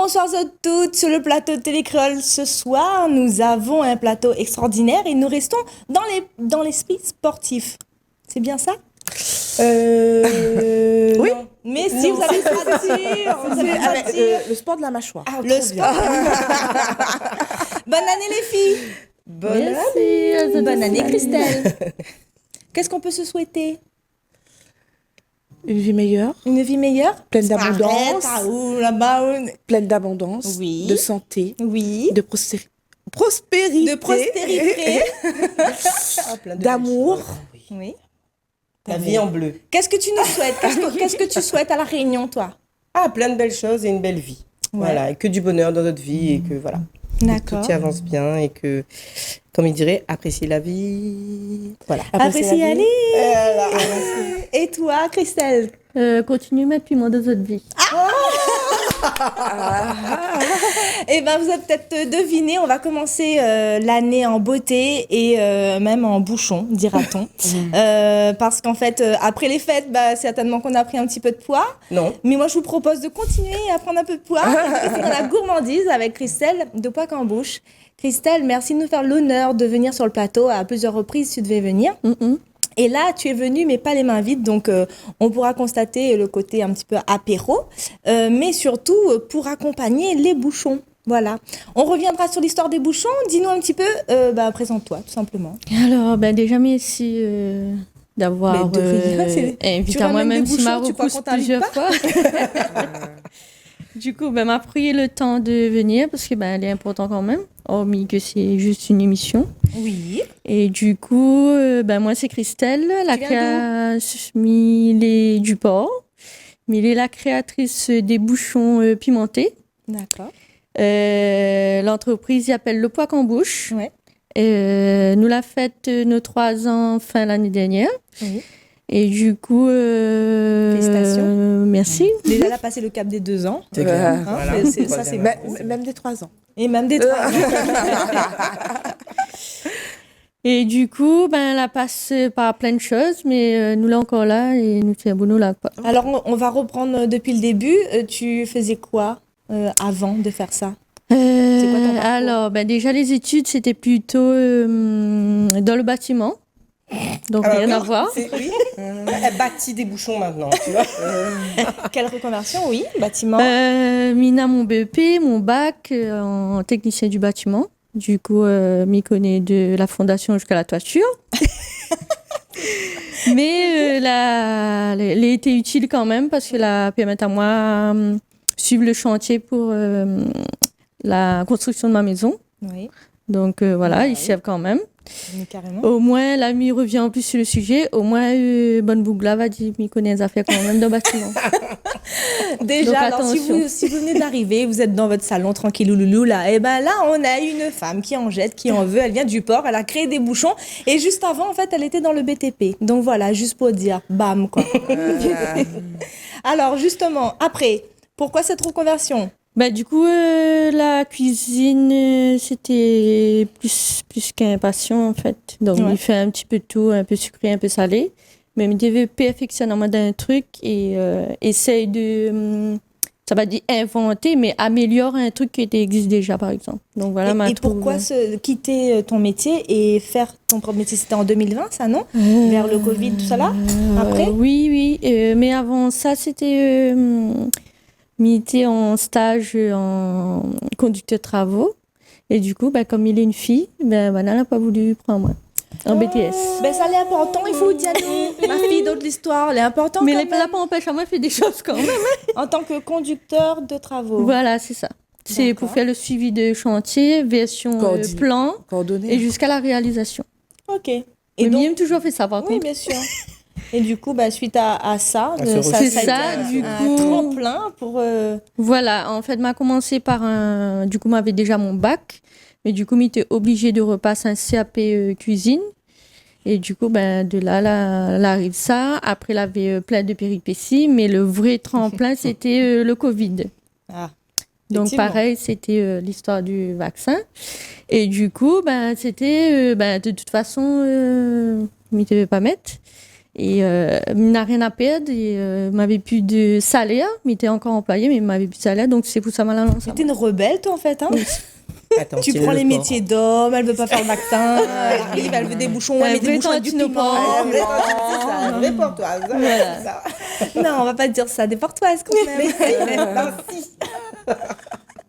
Bonsoir à toutes sur le plateau de Télécréole. Ce soir, nous avons un plateau extraordinaire et nous restons dans l'esprit sportif. C'est bien ça? Oui. Non. Mais si vous avez le sport de la mâchoire. le sport. Bonne année les filles. Bonne année. Bonne année Christelle. Qu'est-ce qu'on peut se souhaiter? Une vie meilleure. Une vie meilleure? Pleine d'abondance. Arrête, où, là-bas, Pleine d'abondance. Oui. De santé. oui. De prospérité. De prospérité. D'amour. Oui. La vie en bleu. Qu'est-ce que tu nous souhaites? Qu'est-ce que tu souhaites à la Réunion, toi? Ah, plein de belles choses et une belle vie. Ouais. Voilà, et que du bonheur dans notre vie et que voilà, D'accord. tout y avance bien et que, comme il dirait, apprécier la vie. Voilà. Apprécie la vie. aller. Et toi, Christelle? Continuez ma piment dans votre vie. Eh bien, vous avez peut-être deviné, on va commencer l'année en beauté et même en bouchon, dira-t-on. Parce qu'en fait, après les fêtes, certainement qu'on a pris un petit peu de poids. Non. Mais moi, je vous propose de continuer à prendre un peu de poids. C'est dans la gourmandise avec Christelle de Poids qu'en bouche. Christelle, merci de nous faire l'honneur de venir sur le plateau. À plusieurs reprises, tu devais venir. Et là, tu es venue, mais pas les mains vides. Donc, on pourra constater le côté un petit peu apéro, mais surtout pour accompagner les bouchons. Voilà. On reviendra sur l'histoire des bouchons. Dis-nous un petit peu, présente-toi, tout simplement. Alors, déjà, merci d'avoir Mais de rien, invité tu à ramènes moi, même des si bouchons, m'a tu crois repousse qu'on t'invite plusieurs fois. Du coup, m'a pris le temps de venir parce que elle est importante quand même, hormis que c'est juste une émission. Oui. Et du coup, moi, c'est Christelle, la créatrice du port. Mille est la créatrice des bouchons pimentés. D'accord. L'entreprise s'appelle Le Poids qu'en bouche. Ouais. Nous l'a fête nos 3 ans fin l'année dernière. Oui. Et du coup, Félicitations. merci. Déjà, là, passer le cap des 2 ans. C'est clair. Hein, Voilà. ça, c'est Même des 3 ans. Et même des 3 ans. Et du coup, elle a passé par plein de choses, mais nous là encore là et nous tiens bon nous là quoi. Alors, on va reprendre depuis le début. Tu faisais quoi avant de faire ça? C'est quoi ton parcours? Alors, déjà les études, c'était plutôt dans le bâtiment. Donc rien à voir. Oui. Elle bâtit des bouchons maintenant, tu vois. Quelle reconversion? Oui, bâtiment. Mina, mon BEP, mon bac en technicien du bâtiment. Du coup, m'y connais de la fondation jusqu'à la toiture. Mais elle a été utile quand même parce qu'elle a permis à moi suivre le chantier pour la construction de ma maison. Oui. Donc voilà, ils servent quand même. Mais carrément. Au moins, l'ami revient en plus sur le sujet. Au moins, Bonne Bougla va dire qu'il connaît les affaires quand même dans le bâtiment. Déjà, Donc, alors, attention. si vous venez d'arriver, vous êtes dans votre salon tranquille loulou là, et là, on a une femme qui en jette, qui en veut, elle vient du port, elle a créé des bouchons, et juste avant, en fait, elle était dans le BTP. Donc voilà, juste pour dire, bam, quoi. Alors, justement, après, pourquoi cette reconversion? Du coup, la cuisine, c'était plus qu'un passion, en fait. Donc, Ouais. il fait un petit peu de tout, un peu sucré, un peu salé. Mais il devait perfectionner un truc et essaye de, ça va dire inventer, mais améliorer un truc qui existe déjà, par exemple. Donc, voilà, Et pourquoi quitter ton métier et faire ton propre métier? C'était en 2020, ça, non? Vers le Covid, tout ça là? Après? Oui. Mais avant ça, c'était... était en stage en conducteur de travaux. Et du coup, comme il est une fille, elle n'a pas voulu prendre moi en BTS. Ça, c'est important, il faut dire nous, ma fille, d'autres l'histoire, elle est importante. Mais quand elle même. n'a pas empêché à moi de faire des choses quand même. En tant que conducteur de travaux. Voilà, c'est ça. C'est D'accord. pour faire le suivi de chantier, version plan, Coordonné. et jusqu'à la réalisation. Ok. Et Et donc, Miem toujours fait ça, par oui, contre. bien sûr. Et du coup, suite à ça, À ce ça C'est a été ça, du un coup. tremplin pour... Voilà, en fait, m'a commencé par un... Du coup, m'avait déjà mon bac, mais du coup, m'était obligée de repasser un CAP cuisine. Et du coup, de là arrive ça. Après, il avait plein de péripéties, mais le vrai tremplin, c'était le Covid. Ah, Donc, effectivement. pareil, c'était l'histoire du vaccin. Et du coup, c'était... de toute façon, il ne devait pas mettre. Et il n'a rien à perdre. Et m'avait plus de salaire. Il était encore employé, mais il m'avait plus de salaire. Donc, c'est pour ça que je lancé. T'es une rebelle, toi, en fait. Hein. Attends, Tu prends les métiers d'homme, elle veut pas faire le vaccin, elle arrive, elle veut des bouchons, ouais, mais des bouchons avec du piment. C'est ça, réponds-toi. Voilà. C'est ça. Non, on va pas dire ça, déporte-toi, est-ce qu'on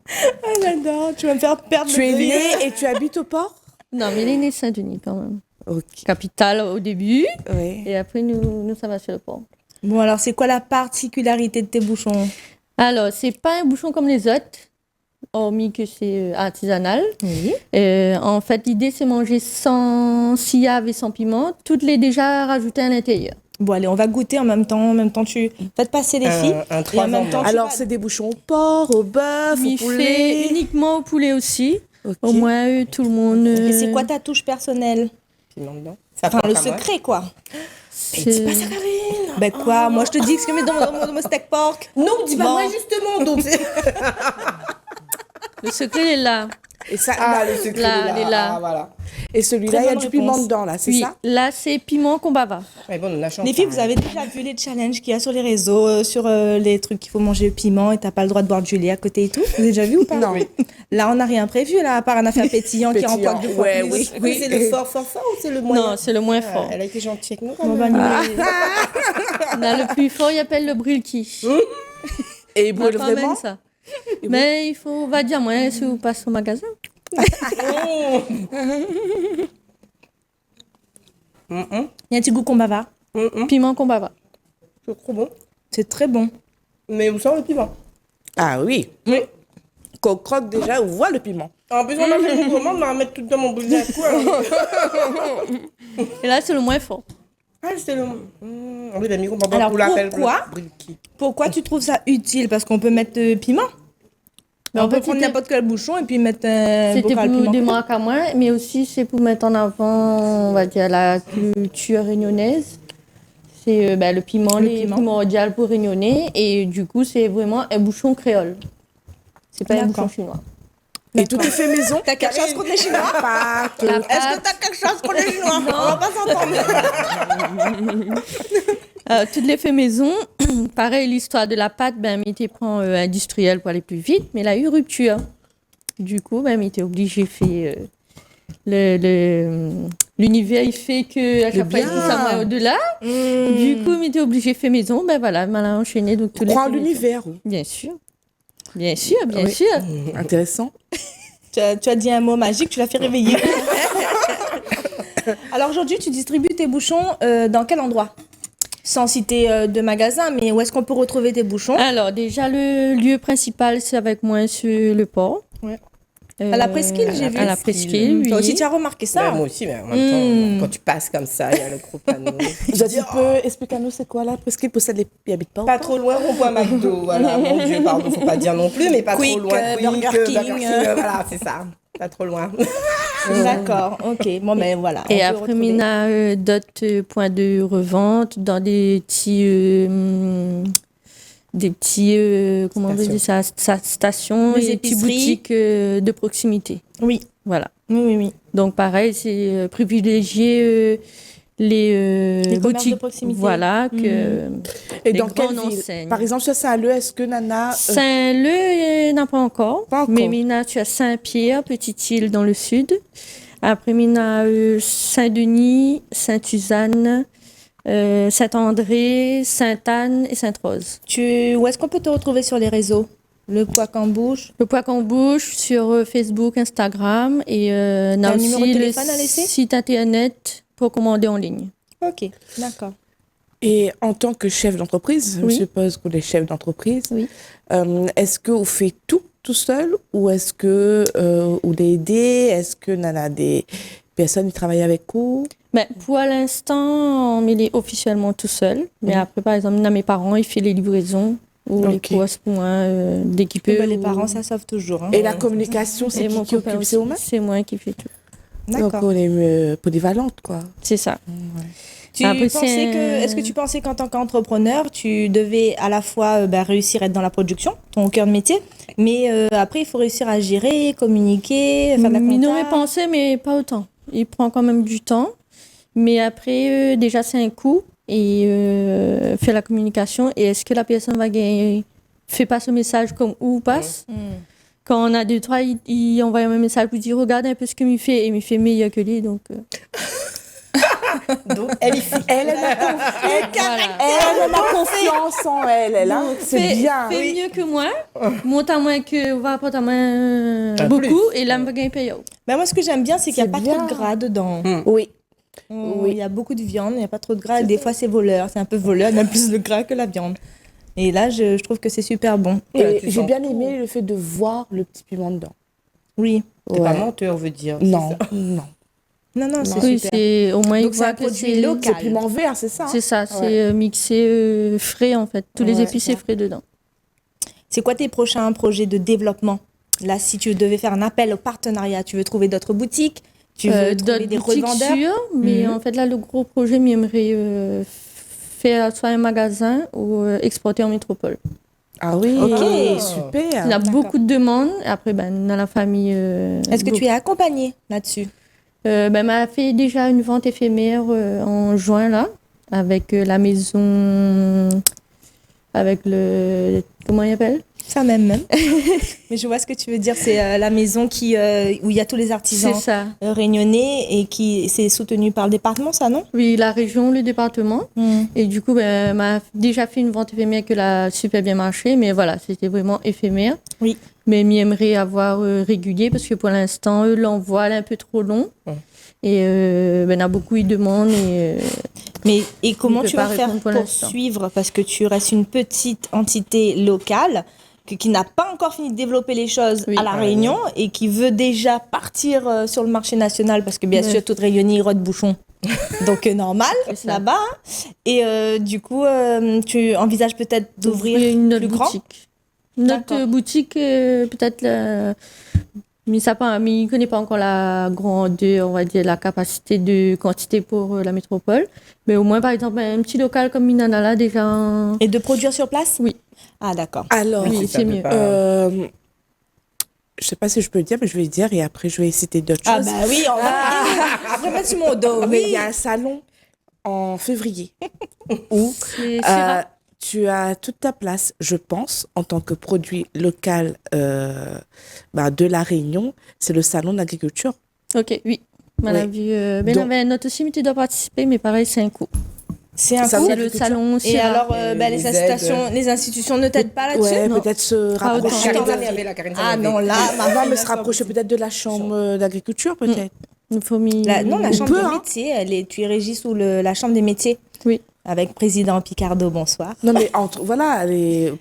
Ah, j'adore, tu vas me faire perdre Tu es le née et tu habites au port? Non, mais il est né Saint-Denis quand même. Ok. Capitale au début. Oui. Et après, nous ça va sur le port. Bon, alors, c'est quoi la particularité de tes bouchons? Alors, c'est pas un bouchon comme les autres, hormis que c'est artisanal. Oui. En fait, l'idée, c'est manger sans sillave et sans piment, toutes les déjà rajoutées à l'intérieur. Bon, allez, on va goûter en même temps. En même temps, tu vas te passer les filles. Un Et en 3 même temps, tu Alors, vas- c'est des bouchons au porc, au bœuf, au Il poulet. fait uniquement au poulet aussi. Ok. Au moins, tout le monde. Et c'est quoi ta touche personnelle? Piment dedans. Ça Enfin, porte le à moi. secret, quoi. c'est- Ben quoi, moi je te dis ce que je mets dans mon steak pork. Non, dis pas Bon. moi justement. Donc, Le secret est là. Et ça, le secret Là, est elle est là. Ah, voilà. et celui-là, Très il y a bonne du piment réponse. dedans, là, c'est Oui, ça? là, c'est piment qu'on bava. Mais bon, on a changé. Les filles, vous avez déjà vu les challenges qu'il y a sur les réseaux, sur les trucs qu'il faut manger au piment et t'as pas le droit de boire de gelée à côté et tout? Vous avez déjà vu ou pas? Non. Là, on n'a rien prévu, là, à part un affaire pétillant qui Pétillant, empoigne deux fois ouais, plus. oui. C'est le fort ou c'est le moyen? Non, c'est le moins Ah, fort. Elle a été gentille avec nous. quand On va même. nous- On a le plus fort, il appelle le brilki. Et il On a brûle quand même vraiment? ça. Mais il faut, on va dire, moi, si vous passez au magasin. Il y a un petit goût qu'on bava. Piment qu'on bava. C'est trop bon. C'est très bon. Mais où sent le piment? Ah oui. Oui. Quand on croque déjà, on voit le piment. En plus, on a fait une commande, on va mettre tout dans mon bouche d'un coup. alors. Et là, c'est le moins fort. Ah, c'est le. Oui, l'ami, on va Alors, pour l'appel. pourquoi Pourquoi tu trouves ça utile? Parce qu'on peut mettre piment. Mais On en peut fait, prendre c'était- n'importe quel bouchon et puis mettre un C'était bocal pour piment. des marques à moi, mais aussi c'est pour mettre en avant, on va dire, la culture réunionnaise. C'est le piment, Le les piment. primordial pour réunionnais. Et du coup, c'est vraiment un bouchon créole. C'est pas un D'accord. bouchon chinois. Et tout est fait maison. T'as quelque chose contre les Chinois? Pâte. La Est-ce que pâte, t'as quelque chose contre les Chinois? On va pas s'entendre. toutes les faits maison. Pareil, l'histoire de la pâte, m'était prend industriel pour aller plus vite, mais elle a eu rupture. Du coup, m'était obligé de faire l'univers, il fait que à chaque fois, il bien. pousse à moi au-delà. Du coup, m'était obligé de faire maison. Voilà, m'a enchaîné. Donc, tous les Croire faits maison. l'univers. Bien sûr. Bien sûr, bien Oui. sûr. Intéressant. Tu as dit un mot magique, tu l'as fait réveiller. Alors aujourd'hui, tu distribues tes bouchons dans quel endroit? Sans citer de magasin, mais où est-ce qu'on peut retrouver tes bouchons? Alors, déjà, le lieu principal, c'est avec moi sur le port. Ouais. À la presqu'île, j'ai vu. À la presqu'île, oui. Toi aussi, tu as remarqué ça? Moi aussi, mais en même temps, quand tu passes comme ça, il y a le gros panneau. Tu peux expliquer à nous c'est quoi là? Parce qu'il possède les. Il habite pas au Pas port. trop loin, rond-point McDo. Voilà, mon Dieu, pardon, faut pas dire non plus, mais pas Quick, trop loin. Burger King. Voilà, c'est ça. Pas trop loin. D'accord, ok. Bon, ben voilà. Et on peut après, retrouver. on a d'autres points de revente dans des petits. Comment on veut dire ça? Stations Des et petites épiceries. boutiques de proximité. Oui, Voilà. oui. Donc, pareil, c'est privilégier les Les commerces boutiques. de proximité. Voilà, que. Et Les dans quelle grandes ville? enseignes. Par exemple, sur Saint-Leu, est-ce que Nana. Saint-Leu, n'a pas encore. Pas encore. Mais Mina, tu as Saint-Pierre, petite île dans le sud. Après, Mina, Saint-Denis, Sainte-Suzanne, Saint-André, Sainte-Anne et Sainte-Rose. Où est-ce qu'on peut te retrouver sur les réseaux? Le poids qu'en bouche. Le poids qu'on bouge sur Facebook, Instagram et on T'as a un numéro de aussi le téléphone à laisser site internet pour commander en ligne. Ok, d'accord. Et en tant que chef d'entreprise, Oui. je suppose que les chefs d'entreprise, Oui. est-ce que vous faites tout seul ou est-ce que vous l'aidez? Est-ce que Nana a des personnes qui travaillent avec vous? Mais pour l'instant, on est officiellement tout seul. Mais après, par exemple, mes parents, ils font les livraisons ou les Ok. courses pour moi dès qu'ils peuvent. Les ou- parents, ça sauve toujours. Hein. Et la communication, c'est Et mon qui copain occupe? aussi. C'est vous-même? C'est moi qui fais tout. Donc D'accord. on est polyvalente, quoi. C'est ça. Après, c'est un- Est-ce que tu pensais qu'en tant qu'entrepreneur, tu devais à la fois réussir à être dans la production, ton cœur de métier, mais après, il faut réussir à gérer, communiquer, faire de la Il compta. aurait pensé, mais pas autant. Il prend quand même du temps. Mais après, déjà, c'est un coût. et fait la communication. Et est-ce que la personne va gagner, fait passer le message comme ou passe. Quand on a 2-3, il envoie un message pour dire regarde un peu ce que il fait et il fait meilleur que lui. Donc, Donc, elle y fait. Elle a confiance en elle. Là, c'est bien. Fais mieux que moi. Monte à moins que va pas à moins Un beaucoup plus. et là, on va gagner payant. Ben, moi, ce que j'aime bien, c'est qu'il n'y a C'est pas bien. trop de gras dedans. Oui. Il y a beaucoup de viande, il n'y a pas trop de gras. Et des fois, c'est voleur. C'est un peu voleur, il y a plus de gras que la viande. Et là, je trouve que c'est super bon. Ouais, Et tu j'ai sens bien tout. aimé le fait de voir le petit piment dedans. Oui. T'es Ouais. pas menteur, on veut dire. Non, c'est ça. non. Non, c'est Oui, super. c'est au moins il Donc, c'est un voit que produit c'est local. C'est piment vert, c'est ça? C'est ça, c'est Ouais. mixé frais en fait. Tous les Ouais, épices c'est frais dedans. C'est quoi tes prochains projets de développement? Là, si tu devais faire un appel au partenariat, tu veux trouver d'autres boutiques? Tu veux trouver D'autres des boutiques revendeurs? sûres, mais Mhm. en fait là le gros projet m'aimerait faire soit un magasin ou exporter en métropole. Ah oui, Ok. super. Il y a D'accord. beaucoup de demandes. Après, dans la famille. Est-ce que tu es accompagné là-dessus? m'a fait déjà une vente éphémère en juin, là, avec la maison. Avec le. Comment il appelle? Ça même. Mais je vois ce que tu veux dire. C'est la maison où il y a tous les artisans C'est ça. réunionnais et qui c'est soutenu par le département, ça, non? Oui, la région, le département. Et du coup, m'a déjà fait une vente éphémère qui a super bien marché. Mais voilà, c'était vraiment éphémère. Oui. Mais m'aimerait avoir régulier parce que pour l'instant, l'envoi est un peu trop long. Et il y a beaucoup de demandes. Et comment peut tu pas vas faire répondre pour pour l'instant. suivre? Parce que tu restes une petite entité locale qui n'a pas encore fini de développer les choses Oui. à La Réunion et qui veut déjà partir sur le marché national parce que bien Ouais. sûr, toute Réunionnais, il rote bouchon. Donc normal, C'est ça. là-bas. Et du coup, tu envisages peut-être d'ouvrir une autre plus grand? boutique. Une autre D'accord. boutique, peut-être. Mais il ne connaît pas encore la grandeur, on va dire, la capacité de quantité pour la métropole. Mais au moins, par exemple, un petit local comme Minanala, déjà. Et de produire sur place? Oui. Ah, d'accord. Alors, Oui, Ça c'est peut mieux. pas- je sais pas si je peux le dire, mais je vais le dire et après je vais citer d'autres Ah choses. bah oui, on va je vais mettre sur mon dos. Mais il Oui. y a un salon en février où C'est Syrah. tu as toute ta place, je pense, en tant que produit local de La Réunion. C'est le salon d'agriculture. Ok, oui. On a vu. Il y Donc- avait un autre aussi, mais tu dois participer, mais pareil, c'est un coup. C'est un Ça coup. C'est le salon Et Syrah. alors, les les incitations, les institutions ne t'aident pas là-dessus? Ouais, non. peut-être se Pas autant. rapprocher. Attends, Karine Zavé, la Karine Ah Zavé. non, là, ma Non, fille, mais là, se rapprocher peut-être de la chambre d'agriculture, peut-être. Il faut mis. Non, la On chambre peut, des hein. métiers, tu es régie sous la chambre des métiers. Oui. Avec président Picardo, bonsoir. Non, mais voilà,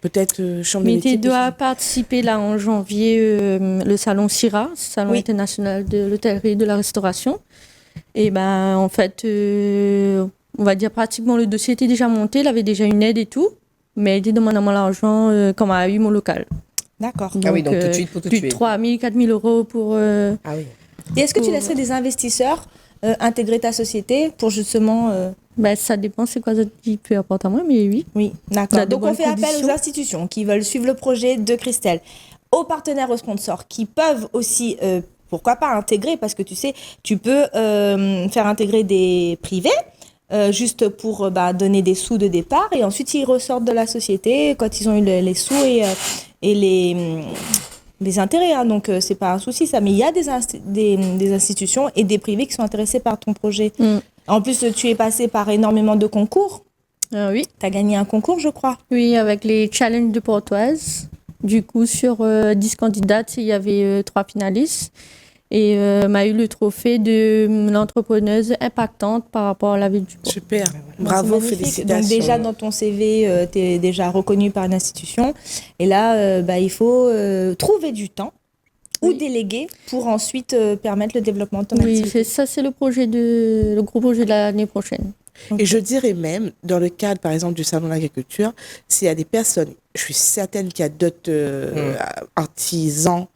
peut-être chambre des Mais métiers. tu dois participer là en janvier, le salon Syrah, salon Oui. international de l'hôtellerie et de la restauration. Et en fait, on va dire pratiquement le dossier était déjà monté, il avait déjà une aide et tout, mais il était demandé moi l'argent comme a eu mon local. D'accord. Ah oui, donc tout de suite pour tout de plus de suite. 3 000, 4 000 euros pour. Ah oui. Et est-ce que tu laisserais des investisseurs intégrer ta société pour justement... Ça dépend, c'est quoi qui peut apporter à moi, mais oui. Oui, Dans d'accord. de Donc on bonnes fait appel aux conditions. institutions qui veulent suivre le projet de Christelle, aux partenaires, aux sponsors qui peuvent aussi, pourquoi pas, intégrer, parce que tu sais, tu peux faire intégrer des privés juste pour donner des sous de départ et ensuite ils ressortent de la société quand ils ont eu les sous et les intérêts. Hein. Donc c'est pas un souci ça, mais il y a des institutions et des privés qui sont intéressés par ton projet. Mm. En plus, tu es passé par énormément de concours. Ah oui. Tu as gagné un concours, je crois. Oui, avec les challenges de Portoise. Du coup, sur 10 candidates, il y avait 3 finalistes. Et m'a eu le trophée de l'entrepreneuse impactante par rapport à la ville du port. Super. C'est Bravo, magnifique. félicitations. Donc déjà, dans ton CV, tu es déjà reconnu par une institution. Et là, il faut trouver du temps ou Oui. déléguer pour ensuite permettre le développement de ton Oui, activité. c'est le gros projet de l'année prochaine. Et je dirais même, dans le cadre, par exemple, du salon d'agriculture, s'il y a des personnes, je suis certaine qu'il y a d'autres artisans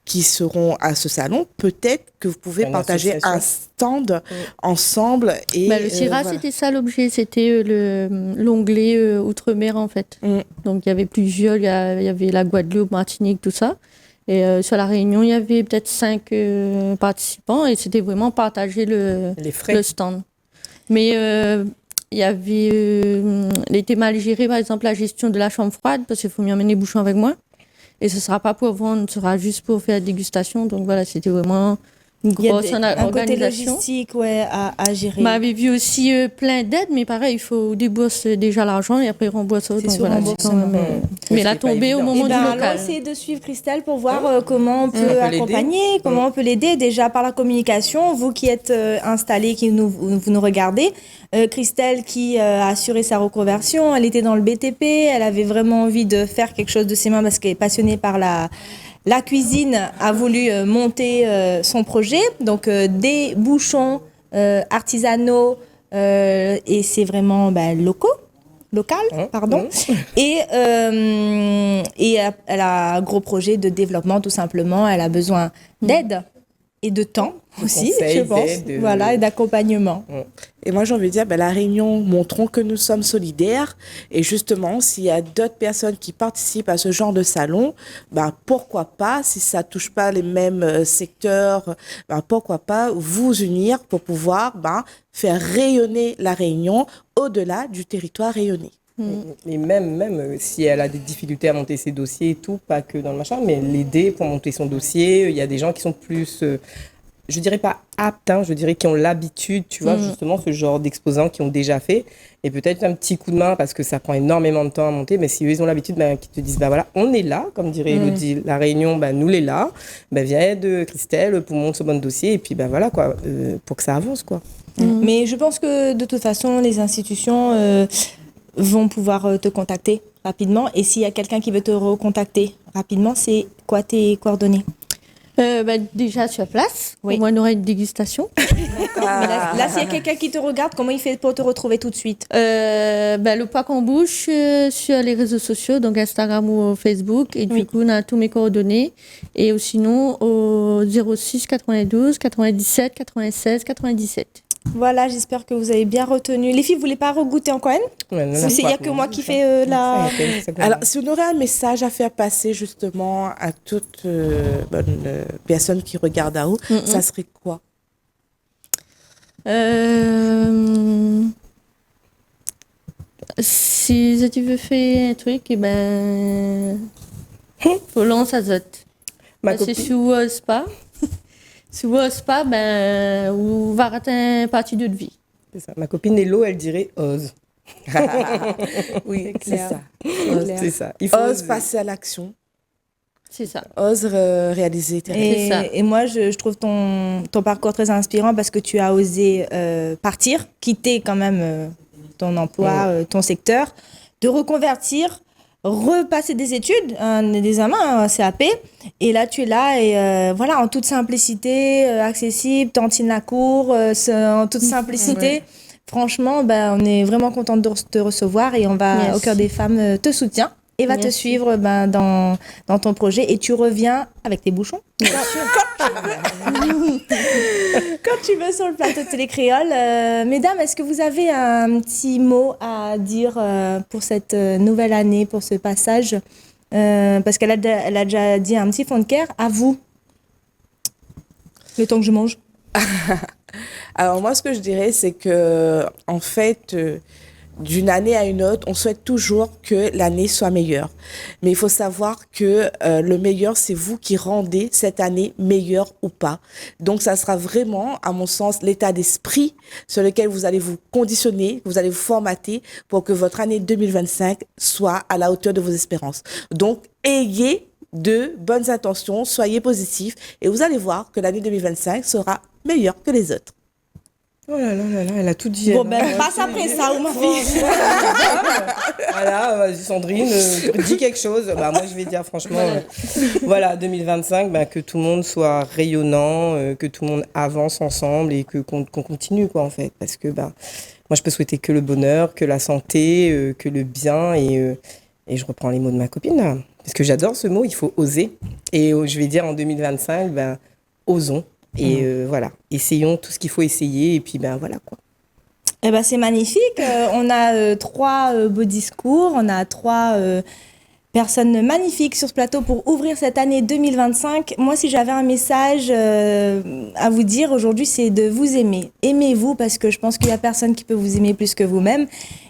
qui seront à ce salon, peut-être que vous pouvez Une partager association. un stand ensemble. Et, Le Syrah, voilà. c'était ça l'objet, c'était l'onglet Outre-mer en fait. Mm. Donc il y avait plusieurs, il y avait la Guadeloupe, Martinique, tout ça. Et sur la Réunion, il y avait peut-être 5 participants et c'était vraiment partager Les frais. le stand. Mais il y avait, il était mal géré, par exemple, la gestion de la chambre froide, parce qu'il faut m'y emmener bouchon avec moi. Et ce ne sera pas pour vendre, ce sera juste pour faire la dégustation. Donc voilà, c'était vraiment une grosse un côté organisation. logistique à gérer. On m'avait vu aussi plein d'aides, mais pareil, il faut débourser déjà l'argent et après rembourser. C'est sur remboursement. Mais la tombée au moment du local. Allons essayer de suivre Christelle pour voir comment on peut accompagner, comment on peut l'aider. Déjà par la communication, vous qui êtes installés, vous nous regardez. Christelle qui a assuré sa reconversion, elle était dans le BTP, elle avait vraiment envie de faire quelque chose de ses mains parce qu'elle est passionnée par la cuisine, a voulu monter son projet, donc des bouchons artisanaux et c'est vraiment local, pardon. Et elle a un gros projet de développement tout simplement. Elle a besoin d'aide et de temps aussi, conseils, je pense. Voilà, et d'accompagnement. Et moi, j'ai envie de dire, la Réunion, montrons que nous sommes solidaires. Et justement, s'il y a d'autres personnes qui participent à ce genre de salon, pourquoi pas, si ça touche pas les mêmes secteurs, pourquoi pas vous unir pour pouvoir faire rayonner la Réunion au-delà du territoire rayonné. Et même si elle a des difficultés à monter ses dossiers et tout, pas que dans le machin, mais l'aider pour monter son dossier. Il y a des gens qui sont plus, je dirais pas aptes, je dirais qui ont l'habitude, tu vois, justement, ce genre d'exposants qui ont déjà fait. Et peut-être un petit coup de main parce que ça prend énormément de temps à monter, mais si eux, ils ont l'habitude, qu'ils te disent, voilà, on est là, comme dirait Elodie, la Réunion, nous l'est là, viens aide Christelle pour monter ce bon dossier, et puis voilà, quoi, pour que ça avance, quoi. Mais je pense que de toute façon, les institutions vont pouvoir te contacter rapidement. Et s'il y a quelqu'un qui veut te recontacter rapidement, c'est quoi tes coordonnées? Déjà sur place, au moins on aura une dégustation. Là, s'il y a quelqu'un qui te regarde, comment il fait pour te retrouver tout de suite? Le Pack en Bouche sur les réseaux sociaux, donc Instagram ou Facebook. Et du coup, on a tous mes coordonnées. Et sinon, au 06 92 97 96 97. Voilà, j'espère que vous avez bien retenu. Les filles, vous voulez pas regoûter en Cohen? Il n'y a que moi qui fais la... Alors, si on aurait un message à faire passer justement à toute bonne personne qui regarde à haut, ça serait quoi? Si tu veux faire un truc, faut lancer à Zot. C'est sous Spa. Si vous n'osez pas, vous va rater une partie de votre vie. C'est ça. Ma copine Hello, elle dirait ose. Oui, c'est ça. C'est ça. Il faut ose passer à l'action. C'est ça. Ose réaliser tes rêves. Et moi, je trouve ton parcours très inspirant parce que tu as osé partir, quitter quand même ton emploi, ton secteur, te reconvertir, repasser des études, des examens, un CAP, et là tu es là et voilà, en toute simplicité, accessible, tantine la cour, en toute simplicité. Franchement, on est vraiment contente de te recevoir et on va, au cœur des femmes, te soutient et va te suivre dans ton projet et tu reviens avec tes bouchons. Quand tu veux sur le plateau de Télé Créole. Mesdames, est-ce que vous avez un petit mot à dire pour cette nouvelle année, pour ce passage parce qu'elle a déjà dit un petit fond de cœur. À vous. Le temps que je mange. Alors moi, ce que je dirais, c'est que en fait, d'une année à une autre, on souhaite toujours que l'année soit meilleure. Mais il faut savoir que le meilleur, c'est vous qui rendez cette année meilleure ou pas. Donc, ça sera vraiment, à mon sens, l'état d'esprit sur lequel vous allez vous conditionner, vous allez vous formater pour que votre année 2025 soit à la hauteur de vos espérances. Donc, ayez de bonnes intentions, soyez positifs et vous allez voir que l'année 2025 sera meilleure que les autres. Oh là là là là, elle a tout dit. Bon, passe après ça, ma fille. Voilà, vas-y Sandrine, dis quelque chose. Moi, je vais dire franchement, voilà, 2025, que tout le monde soit rayonnant, que tout le monde avance ensemble et qu'on continue, quoi, en fait. Parce que, moi, je peux souhaiter que le bonheur, que la santé, que le bien et je reprends les mots de ma copine, là. Parce que j'adore ce mot, il faut oser. Et je vais dire en 2025, osons. Et voilà, essayons tout ce qu'il faut essayer et puis voilà quoi. C'est magnifique. On a 3 beaux discours, on a 3 personnes magnifiques sur ce plateau pour ouvrir cette année 2025. Moi, si j'avais un message à vous dire aujourd'hui, c'est de vous aimer. Aimez-vous, parce que je pense qu'il n'y a personne qui peut vous aimer plus que vous-même.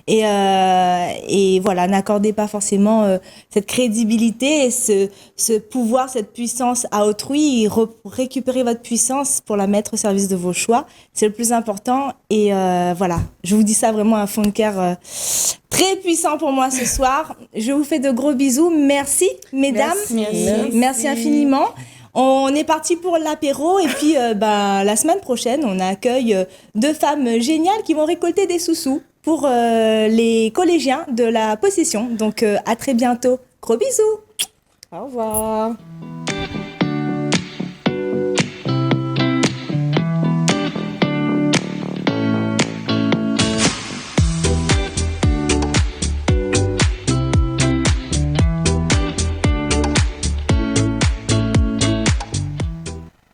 Et voilà, n'accordez pas forcément cette crédibilité et ce pouvoir, cette puissance à autrui. Récupérez votre puissance pour la mettre au service de vos choix. C'est le plus important. Et voilà, je vous dis ça vraiment à fond de cœur. Très puissant pour moi ce soir. Je vous fais de gros bisous. Merci, mesdames. Merci infiniment. On est parti pour l'apéro et puis la semaine prochaine, on accueille 2 femmes géniales qui vont récolter des sous-sous pour les collégiens de la possession. Donc à très bientôt. Gros bisous. Au revoir.